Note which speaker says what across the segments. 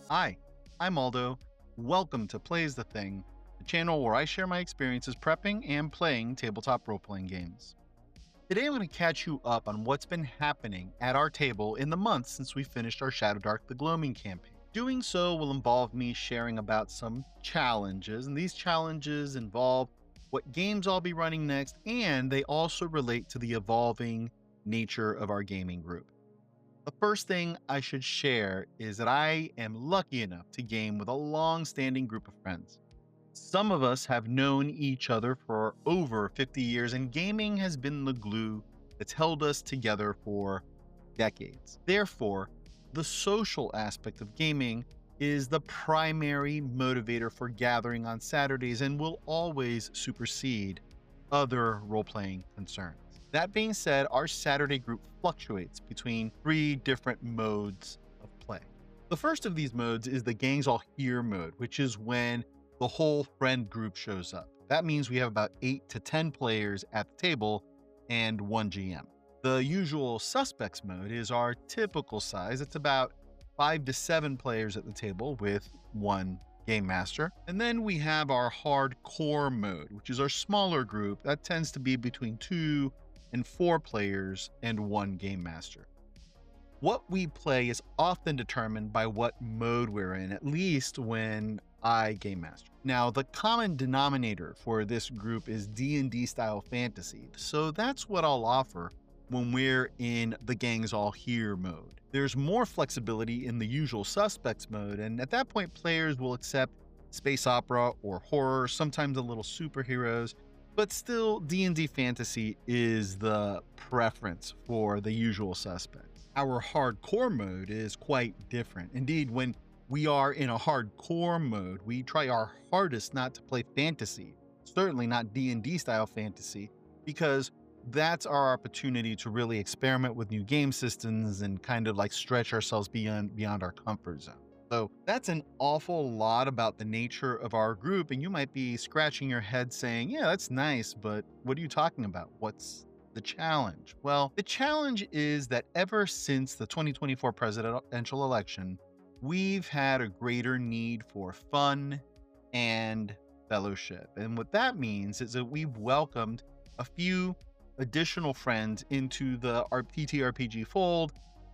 Speaker 1: Hi, I'm Aldo. Welcome to Plays the Thing, the channel where I share my experiences prepping and playing tabletop role-playing games. Today I'm going to catch you up on what's been happening at our table in the months since we finished our Shadowdark the Gloaming campaign. Doing so will involve me sharing about some challenges, and these challenges involve what games I'll be running next, and they also relate to the evolving nature of our gaming group. The first thing I should share is that I am lucky enough to game with a long-standing group of friends. Some of us have known each other for over 50 years, and gaming has been the glue that's held us together for decades. Therefore, the social aspect of gaming is the primary motivator for gathering on Saturdays and will always supersede other role-playing concerns. That being said, our Saturday group fluctuates between 3 different modes of play. The first of these modes is the Gangs All Here mode, which is when the whole friend group shows up. That means we have about 8 to 10 players at the table and 1 GM. The Usual Suspects mode is our typical size. It's about 5 to 7 players at the table with 1 Game Master. And then we have our Hardcore mode, which is our smaller group. That tends to be between 2 and 4 players and 1 Game Master. What we play is often determined by what mode we're in, at least when I Game Master. Now, the common denominator for this group is D&D style fantasy, so that's what I'll offer when we're in the Gangs All Here mode. There's more flexibility in the Usual Suspects mode, and at that point players will accept space opera or horror, sometimes a little superheroes, but still D&D fantasy is the preference for the Usual Suspects. Our Hardcore mode is quite different. Indeed, when we are in a hardcore mode, we try our hardest not to play fantasy, certainly not D&D style fantasy, because that's our opportunity to really experiment with new game systems and kind of like stretch ourselves beyond our comfort zone. So that's an awful lot about the nature of our group, and you might be scratching your head saying, yeah, that's nice, but what are you talking about? What's the challenge? Well, the challenge is that ever since the 2024 presidential election, we've had a greater need for fun and fellowship. And what that means is that we've welcomed a few additional friends into the TTRPG fold,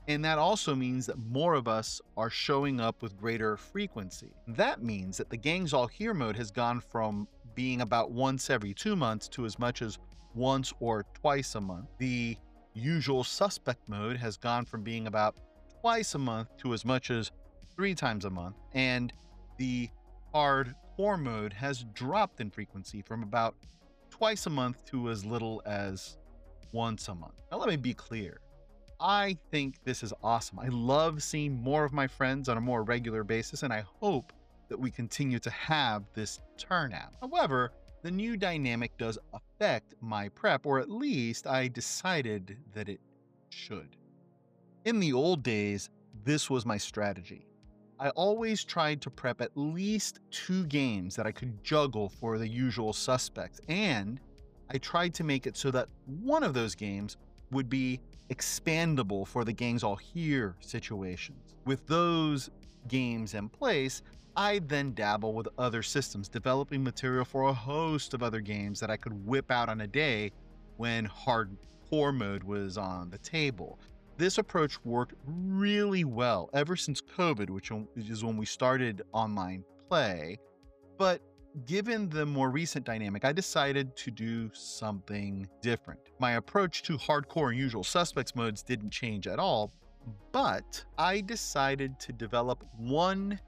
Speaker 1: and that also means that more of us are showing up with greater frequency. That means that the Gangs All Here mode has gone from being about once every 2 months to as much as once or twice a month. The Usual Suspect mode has gone from being about twice a month to as much as 3 times a month. And the Hardcore mode has dropped in frequency from about twice a month to as little as once a month. Now, let me be clear. I think this is awesome. I love seeing more of my friends on a more regular basis, and I hope that we continue to have this turnout. However, the new dynamic does affect my prep, or at least I decided that it should. In the old days, this was my strategy. I always tried to prep at least 2 games that I could juggle for the Usual Suspects, and I tried to make it so that one of those games would be expandable for the Gangs All Here situations. With those games in place, I then dabble with other systems, developing material for a host of other games that I could whip out on a day when hardcore mode was on the table. This approach worked really well ever since COVID, which is when we started online play. But given the more recent dynamic, I decided to do something different. My approach to hardcore and Usual Suspects modes didn't change at all, but I decided to develop one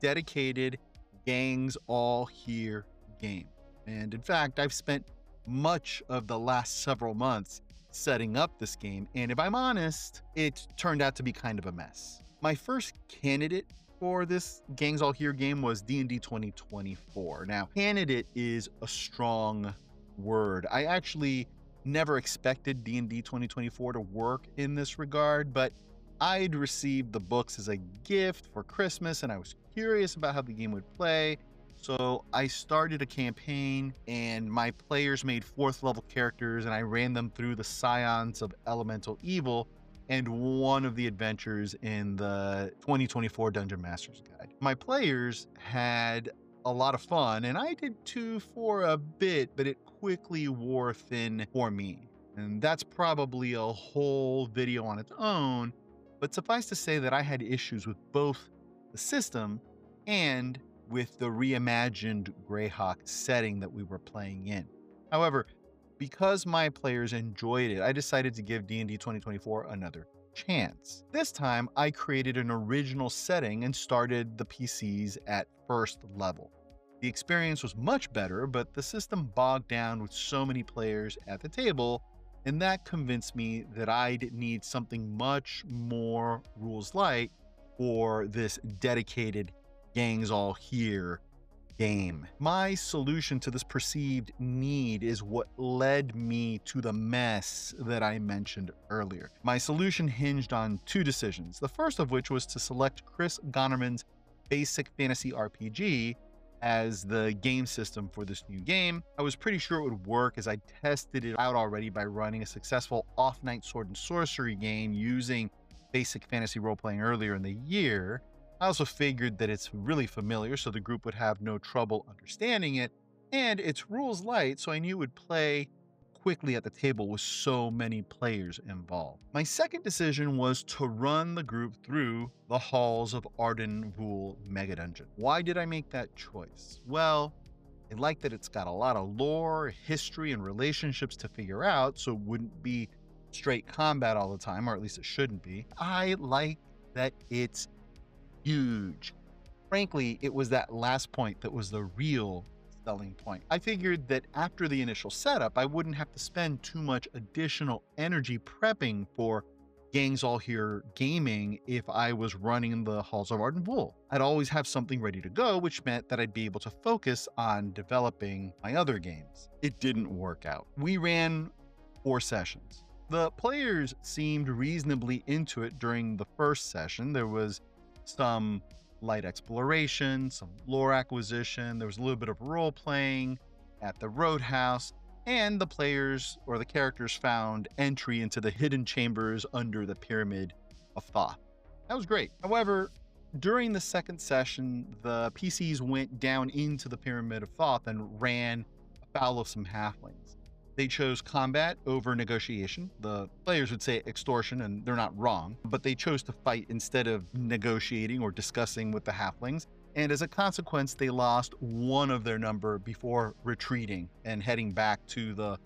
Speaker 1: dedicated Gangs All Here game. And in fact, I've spent much of the last several months setting up this game, and if I'm honest, it turned out to be kind of a mess. My first candidate for this Gangs All Here game was D&D 2024. Now, candidate is a strong word. I actually never expected D&D 2024 to work in this regard, but I'd received the books as a gift for Christmas, and I was curious about how the game would play. So I started a campaign, and my players made 4th level characters, and I ran them through the Scions of Elemental Evil, and one of the adventures in the 2024 Dungeon Master's Guide. My players had a lot of fun, and I did too for a bit, but it quickly wore thin for me. And that's probably a whole video on its own, but suffice to say that I had issues with both the system and with the reimagined Greyhawk setting that we were playing in. However, because my players enjoyed it, I decided to give D&D 2024 another chance. This time, I created an original setting and started the PCs at first level. The experience was much better, but the system bogged down with so many players at the table, and that convinced me that I'd need something much more rules light for this dedicated gangs all here game. My solution to this perceived need is what led me to the mess that I mentioned earlier. My solution hinged on two decisions, the first of which was to select Chris Gonnerman's Basic Fantasy RPG as the game system for this new game. I was pretty sure it would work as I tested it out already by running a successful off-night sword and sorcery game using Basic Fantasy role-playing earlier in the year. I also figured that it's really familiar, so the group would have no trouble understanding it, and it's rules light, so I knew it would play quickly at the table with so many players involved. My second decision was to run the group through the Halls of Arden Mega Dungeon. Why did I make that choice? Well, I like that it's got a lot of lore, history, and relationships to figure out, so it wouldn't be straight combat all the time, or at least it shouldn't be. I like that it's huge. Frankly, it was that last point that was the real selling point. I figured that after the initial setup, I wouldn't have to spend too much additional energy prepping for Gangs All Here gaming if I was running the Halls of Arden. I'd always have something ready to go, which meant that I'd be able to focus on developing my other games. It didn't work out. We ran 4 sessions. The players seemed reasonably into it during the first session. There was some light exploration, some lore acquisition, there was a little bit of role playing at the Roadhouse, and the players or the characters found entry into the hidden chambers under the Pyramid of Thoth. That was great. However, during the second session, the PCs went down into the Pyramid of Thoth and ran afoul of some halflings. They chose combat over negotiation. The players would say extortion, and they're not wrong, but they chose to fight instead of negotiating or discussing with the halflings. And as a consequence, they lost one of their number before retreating and heading back to the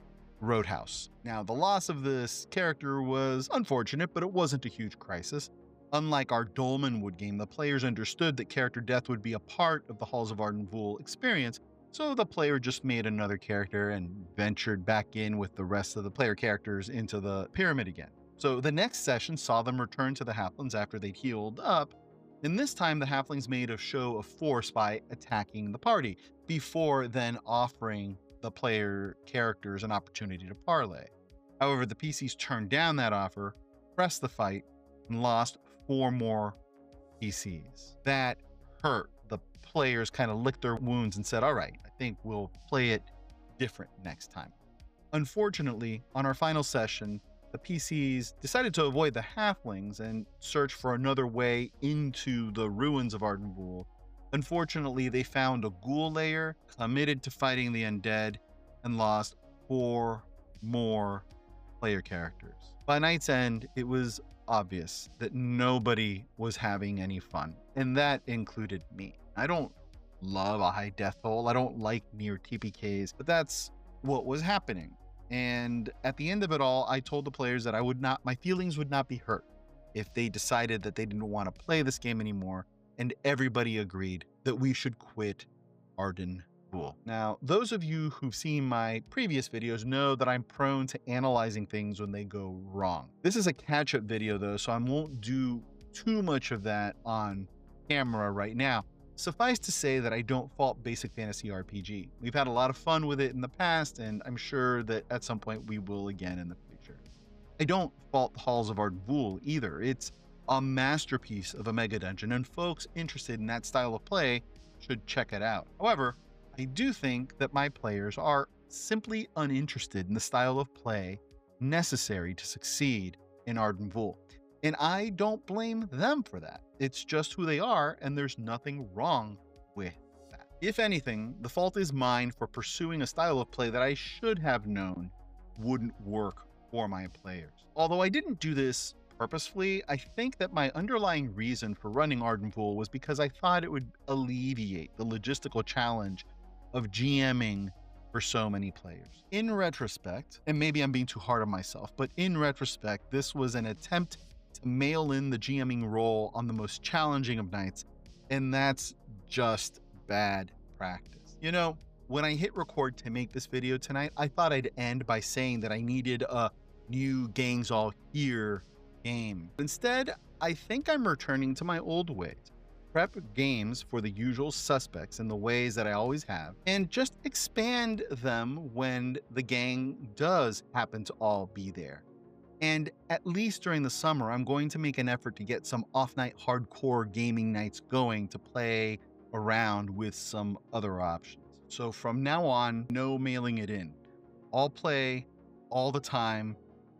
Speaker 1: Roadhouse. Now, the loss of this character was unfortunate, but it wasn't a huge crisis. Unlike our Dolmenwood game, the players understood that character death would be a part of the Halls of Arden experience, so the player just made another character and ventured back in with the rest of the player characters into the pyramid again. So the next session saw them return to the halflings after they'd healed up, and this time the halflings made a show of force by attacking the party, before then offering the player characters an opportunity to parlay. However, the PCs turned down that offer, pressed the fight, and lost 4 more PCs. That hurt. The players kind of licked their wounds and said, all right, I think we'll play it different next time. Unfortunately, on our final session, the PCs decided to avoid the halflings and search for another way into the ruins of Arden. Unfortunately, they found a ghoul lair, committed to fighting the undead, and lost 4 more player characters. By night's end, it was obvious that nobody was having any fun, and that included me. I don't love a high death toll. I don't like near TPKs, but that's what was happening. And at the end of it all, I told the players that my feelings would not be hurt if they decided that they didn't want to play this game anymore, and everybody agreed that we should quit Arden. Now, those of you who've seen my previous videos know that I'm prone to analyzing things when they go wrong. This is a catch-up video though, so I won't do too much of that on camera right now. Suffice to say that I don't fault Basic Fantasy RPG. We've had a lot of fun with it in the past, and I'm sure that at some point we will again in the future. I don't fault the Halls of Arden either. It's a masterpiece of a mega dungeon, and folks interested in that style of play should check it out. However, I do think that my players are simply uninterested in the style of play necessary to succeed in Arden. And I don't blame them for that. It's just who they are, and there's nothing wrong with that. If anything, the fault is mine for pursuing a style of play that I should have known wouldn't work for my players. Although I didn't do this purposefully, I think that my underlying reason for running Arden was because I thought it would alleviate the logistical challenge of GMing for so many players. In retrospect, and maybe I'm being too hard on myself, but in retrospect, this was an attempt to mail in the GMing role on the most challenging of nights, and that's just bad practice. You know, when I hit record to make this video tonight, I thought I'd end by saying that I needed a new Gangs All Here game. Instead, I think I'm returning to my old ways. Prep games for the usual suspects in the ways that I always have, and just expand them when the gang does happen to all be there. And at least during the summer, I'm going to make an effort to get some off-night hardcore gaming nights going to play around with some other options. So from now on, no mailing it in. All play, all the time,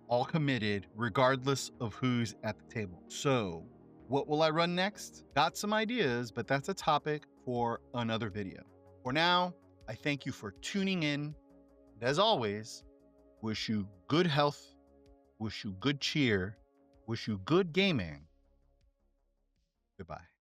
Speaker 1: all committed, regardless of who's at the table. So what will I run next? Got some ideas, but that's a topic for another video. For now, I thank you for tuning in. And as always, wish you good health, wish you good cheer, wish you good gaming. Goodbye.